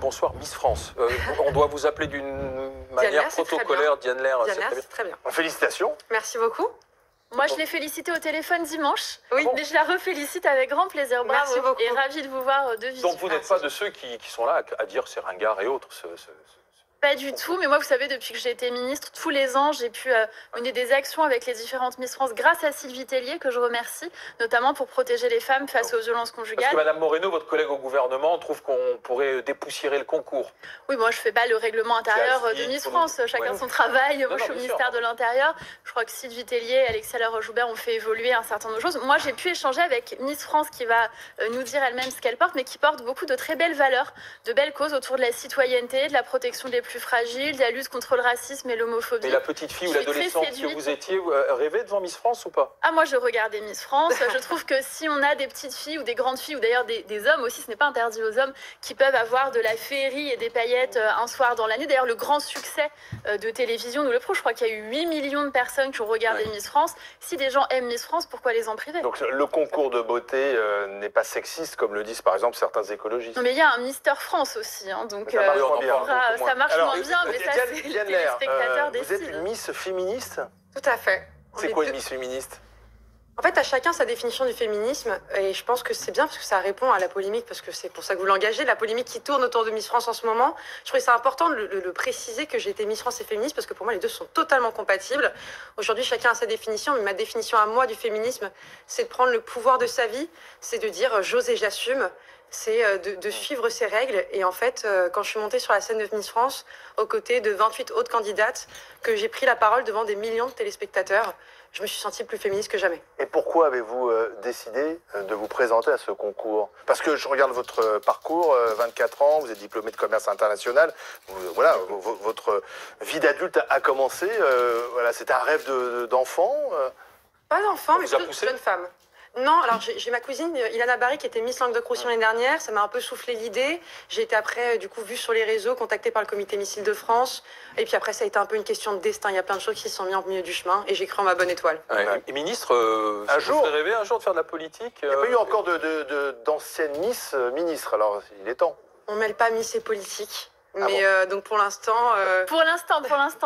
Bonsoir Miss France. On doit vous appeler d'une manière protocolaire, Diane Lair. C'est très bien. Félicitations. Merci beaucoup. Moi, je l'ai félicité au téléphone dimanche. Oui. Mais je la refélicite avec grand plaisir. Bravo. Merci beaucoup. Et ravie de vous voir de visu. Donc vous n'êtes pas de ceux qui sont là à dire c'est ringard et autres. Pas du tout, mais moi, vous savez, depuis que j'ai été ministre, tous les ans, j'ai pu mener des actions avec les différentes Miss France grâce à Sylvie Tellier, que je remercie, notamment pour protéger les femmes face aux violences Parce conjugales. que Madame Moreno, votre collègue au gouvernement, trouve qu'on pourrait dépoussiérer le concours. Oui, moi, je ne fais pas le règlement intérieur de Miss France. Chacun son travail. Moi, je suis au ministère de l'Intérieur. Je crois que Sylvie Tellier et Alexia Laroche-Joubert ont fait évoluer un certain nombre de choses. Moi, j'ai pu échanger avec Miss France qui va nous dire elle-même ce qu'elle porte, mais qui porte beaucoup de très belles valeurs, de belles causes autour de la citoyenneté, de la protection des plus fragiles, de la lutte contre le racisme et l'homophobie. Et la petite fille ou l'adolescente que vous étiez, rêvait devant Miss France ou pas? Ah, moi, je regardais Miss France. Je trouve que si on a des petites filles ou des grandes filles, ou d'ailleurs des hommes aussi, ce n'est pas interdit aux hommes, qui peuvent avoir de la féerie et des paillettes un soir dans l'année. D'ailleurs, le grand succès de télévision nous le prouve. Je crois qu'il y a eu 8 millions de personnes qui ont regardé Miss France. Si des gens aiment Miss France, pourquoi les en priver? Donc le concours de beauté n'est pas sexiste, comme le disent par exemple certains écologistes. Non, mais il y a un Mister France aussi. Hein, donc ça marche moins bien. Ça marche moins bien, mais ça, c'est les Diane Lair, téléspectateurs vous êtes décident. une Miss féministe? Tout à fait. C'est quoi une Miss féministe? En fait, à chacun sa définition du féminisme, et je pense que c'est bien parce que ça répond à la polémique, parce que c'est pour ça que vous l'engagez, la polémique qui tourne autour de Miss France en ce moment. Je trouvais ça important de le préciser que j'ai été Miss France et féministe, parce que pour moi, les deux sont totalement compatibles. Aujourd'hui, chacun a sa définition, mais ma définition à moi du féminisme, c'est de prendre le pouvoir de sa vie, c'est de dire j'ose et j'assume, c'est de suivre ses règles. Et en fait, quand je suis montée sur la scène de Miss France, aux côtés de 28 autres candidates, que j'ai pris la parole devant des millions de téléspectateurs, je me suis sentie plus féministe que jamais. Et pourquoi avez-vous décidé de vous présenter à ce concours? Parce que je regarde votre parcours, 24 ans, vous êtes diplômé de commerce international. Voilà, votre vie d'adulte a commencé. Voilà, c'était un rêve d'enfant. Pas d'enfant, mais vous a plutôt de poussé jeune femme. Non, alors j'ai ma cousine Ilana Barry qui était Miss Languedoc-Roussillon l'année dernière, ça m'a un peu soufflé l'idée. J'ai été après, du coup, vue sur les réseaux, contactée par le comité Miss Île-de-France. Et puis après, ça a été un peu une question de destin. Il y a plein de choses qui se sont mises en milieu du chemin et j'ai cru en ma bonne étoile. Et ministre, Un jour, vous serez rêvé un jour de faire de la politique? Il n'y a pas eu encore d'anciennes Miss ministres, alors il est temps. On mêle pas Miss et politique. Mais donc pour l'instant... Pour l'instant,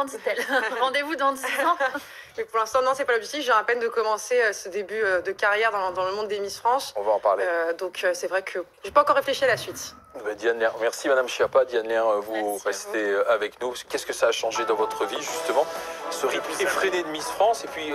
dit-elle. Rendez-vous dans 10 ans. Mais pour l'instant, non, c'est pas l'objectif. J'ai à peine de commencer ce début de carrière dans le monde des Miss France. On va en parler. Donc c'est vrai que j'ai pas encore réfléchi à la suite. Diane Lair, merci Madame Schiappa. Diane Lair, vous Merci restez avec nous. Qu'est-ce que ça a changé dans votre vie, justement? Ce rythme effréné de Miss France et puis